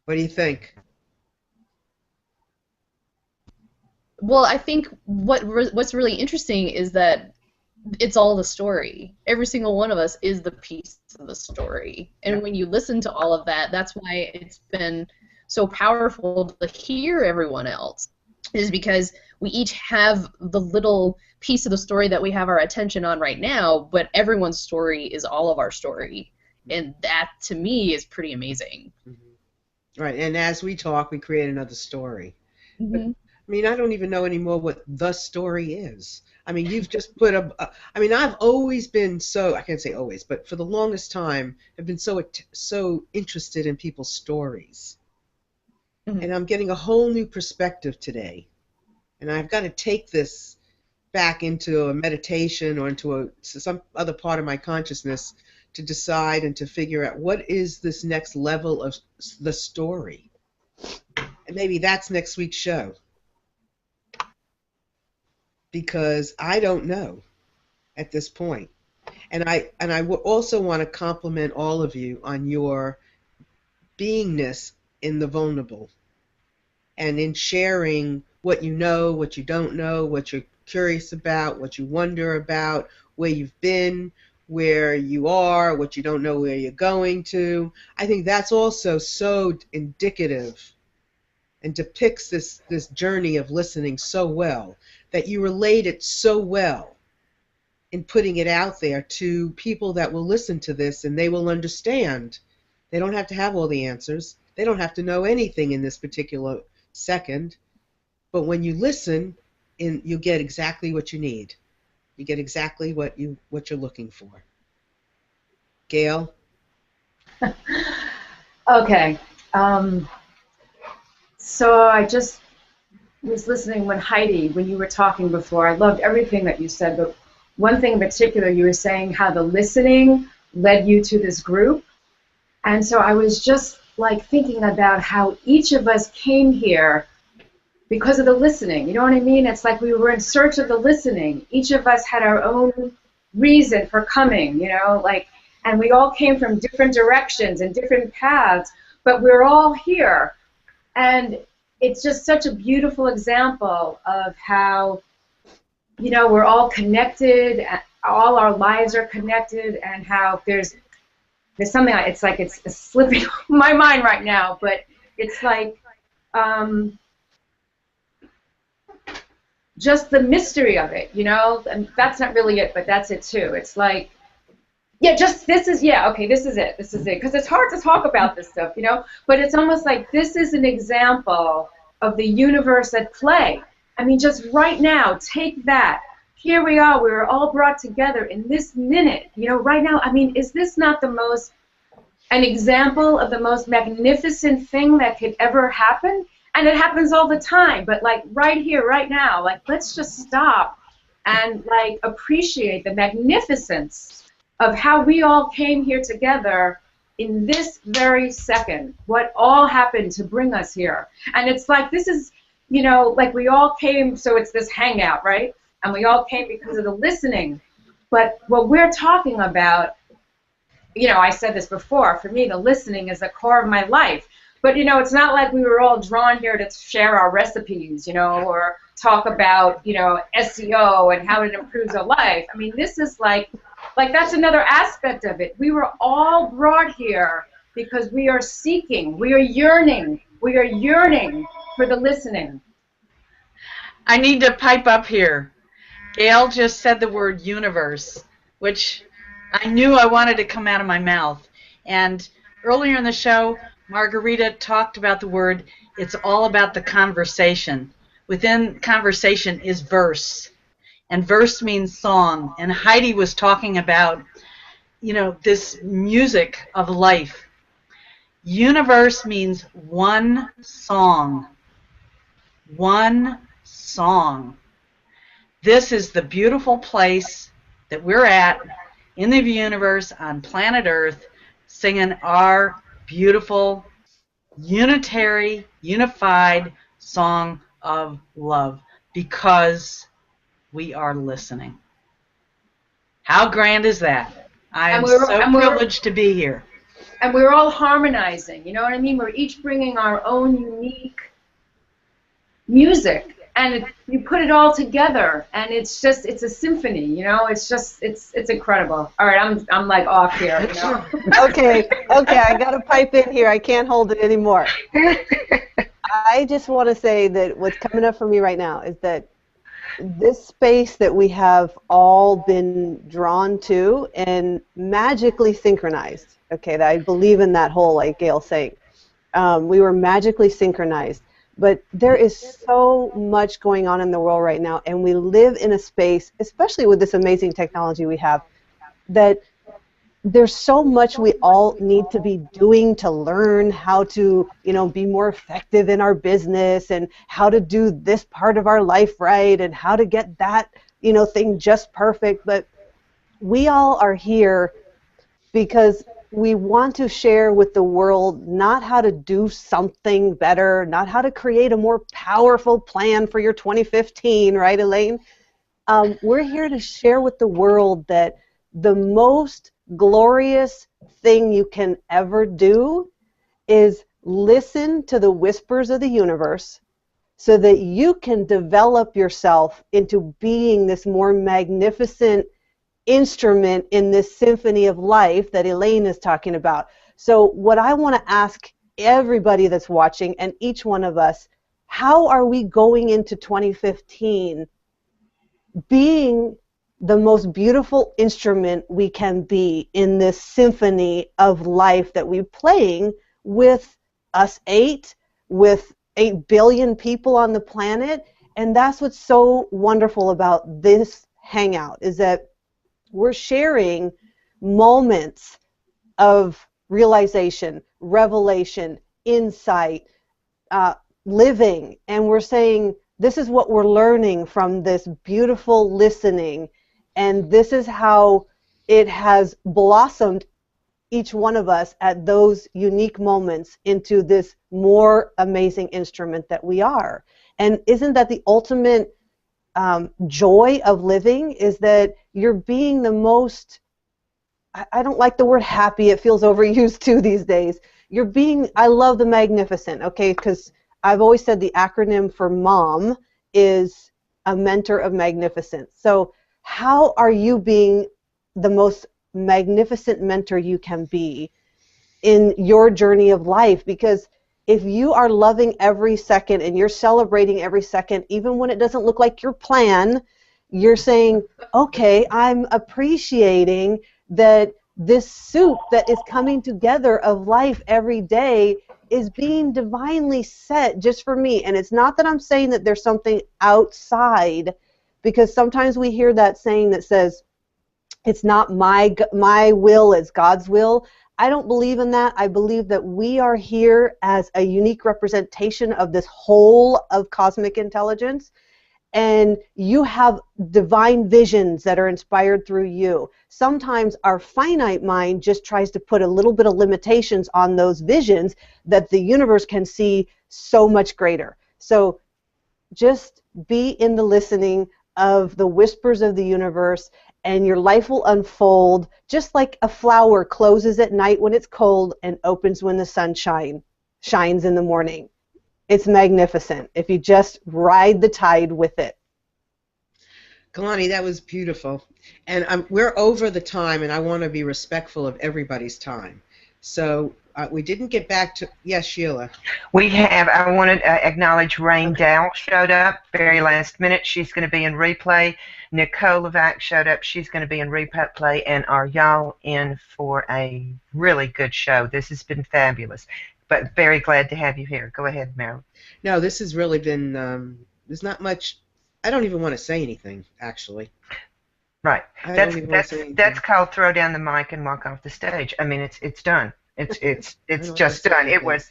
What do you think? Well, I think what's really interesting is that it's all the story. Every single one of us is the piece of the story. And when you listen to all of that, that's why it's been so powerful to hear everyone else, is because we each have the little piece of the story that we have our attention on right now, but everyone's story is all of our story. And that, to me, is pretty amazing. Mm-hmm. Right, and as we talk, we create another story. Mm-hmm. I mean, I don't even know anymore what the story is. I mean, you've just put I mean, I've always been so, I can't say always, but for the longest time, I've been so interested in people's stories. Mhm. And I'm getting a whole new perspective today. And I've got to take this back into a meditation or into some other part of my consciousness to decide and to figure out what is this next level of the story. And maybe that's next week's show. Because I don't know at this point. And I also want to compliment all of you on your beingness in the vulnerable and in sharing what you know, what you don't know, what you're curious about, what you wonder about, where you've been, where you are, what you don't know where you're going to. I think that's also so indicative and depicts this journey of listening so well, that you relate it so well in putting it out there to people that will listen to this, and they will understand. They don't have to have all the answers. They don't have to know anything in this particular second. But when you listen, you get exactly what you need. You get exactly what you're looking for. Gail? Okay. So I just was listening when you were talking before. I loved everything that you said, but one thing in particular, you were saying how the listening led you to this group. And so I was just like thinking about how each of us came here because of the listening. You know what I mean? It's like we were in search of the listening. Each of us had our own reason for coming, you know, like, and we all came from different directions and different paths, but we're all here. And it's just such a beautiful example of how, you know, we're all connected, all our lives are connected, and how there's something, it's like it's slipping my mind right now, but it's like just the mystery of it, you know, and that's not really it, but that's it too. It's like, yeah, just this is, yeah, okay, this is it, because it's hard to talk about this stuff, you know, but it's almost like this is an example of the universe at play. I mean, just right now, take that. Here we are, we were all brought together in this minute, you know, right now. I mean, is this not an example of the most magnificent thing that could ever happen? And it happens all the time, but like right here, right now, like let's just stop and like appreciate the magnificence of how we all came here together in this very second, what all happened to bring us here. And it's like, this is, you know, like we all came, so it's this hangout, right? And we all came because of the listening. But what we're talking about, you know, I said this before, for me, the listening is the core of my life. But, you know, it's not like we were all drawn here to share our recipes, you know, or talk about, you know, SEO and how it improves our life. I mean, this is like that's another aspect of it. We were all brought here because we are seeking, we are yearning for the listening. I need to pipe up here. Gail just said the word universe, which I knew I wanted to come out of my mouth. And earlier in the show, Margarita talked about the word, it's all about the conversation. Within conversation is verse. And verse means song. And Heidi was talking about, you know, this music of life. Universe means one song. One song. This is the beautiful place that we're at in the universe on planet Earth, singing our beautiful, unitary, unified song of love, because we are listening. How grand is that? I am so privileged to be here. And we're all harmonizing, you know what I mean? We're each bringing our own unique music, and you put it all together, and it's a symphony, you know? It's incredible. All right, I'm like off here, you know? Okay, I got to pipe in here. I can't hold it anymore. I just want to say that what's coming up for me right now is that this space that we have all been drawn to and magically synchronized, okay, that I believe in that whole, like Gail's saying, we were magically synchronized. But there is so much going on in the world right now, and we live in a space, especially with this amazing technology we have, that there's so much we all need to be doing to learn how to, be more effective in our business, and how to do this part of our life right, and how to get that, thing just perfect. But we all are here because we want to share with the world not how to do something better, not how to create a more powerful plan for your 2015, right, Elaine? We're here to share with the world that the most glorious thing you can ever do is listen to the whispers of the universe so that you can develop yourself into being this more magnificent instrument in this symphony of life that Elaine is talking about. So what I want to ask everybody that's watching, and each one of us, how are we going into 2015 being the most beautiful instrument we can be in this symphony of life that we're playing with us with 8 billion people on the planet? And that's what's so wonderful about this hangout, is that we're sharing moments of realization, revelation, insight, living, and we're saying this is what we're learning from this beautiful listening, and this is how it has blossomed each one of us at those unique moments into this more amazing instrument that we are. And isn't that the ultimate joy of living, is that you're being the most, I don't like the word happy, it feels overused too these days. You're being, I love the magnificent, okay, because I've always said the acronym for MOM is a mentor of magnificence. So how are you being the most magnificent mentor you can be in your journey of life? Because if you are loving every second and you're celebrating every second, even when it doesn't look like your plan, you're saying, okay, I'm appreciating that this soup that is coming together of life every day is being divinely set just for me. And it's not that I'm saying that there's something outside, because sometimes we hear that saying that says, it's not my will, it's God's will. I don't believe in that. I believe that we are here as a unique representation of this whole of cosmic intelligence, and you have divine visions that are inspired through you. Sometimes our finite mind just tries to put a little bit of limitations on those visions that the universe can see so much greater. So just be in the listening of the whispers of the universe, and your life will unfold just like a flower closes at night when it's cold and opens when the sun shines in the morning. It's magnificent if you just ride the tide with it. Kalani, that was beautiful. And we're over the time, and I want to be respectful of everybody's time. So we didn't get back to, yes, Sheila. We have, I want to acknowledge Rain Dow showed up very last minute. She's going to be in replay. Nicole Levac showed up. She's going to be in replay. And are y'all in for a really good show? This has been fabulous. But very glad to have you here. Go ahead, Marilyn. No, this has really been, there's not much, I don't even want to say anything, actually. Right. That's called throw down the mic and walk off the stage. I mean, it's done. It's just done. It was,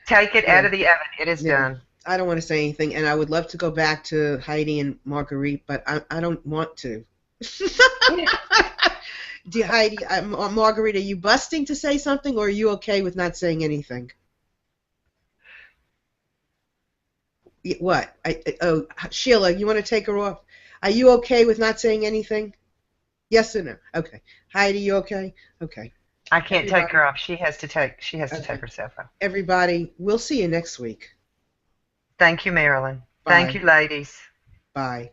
take it out of the oven. It is done. I don't want to say anything, and I would love to go back to Heidi and Marguerite, but I don't want to. Heidi, Marguerite, are you busting to say something, or are you okay with not saying anything? What? Sheila, you want to take her off? Are you okay with not saying anything? Yes or no? Okay. Heidi, you okay? Okay. I can't take her off. She has to take herself off. Everybody, we'll see you next week. Thank you, Marilyn. Bye. Thank you, ladies. Bye.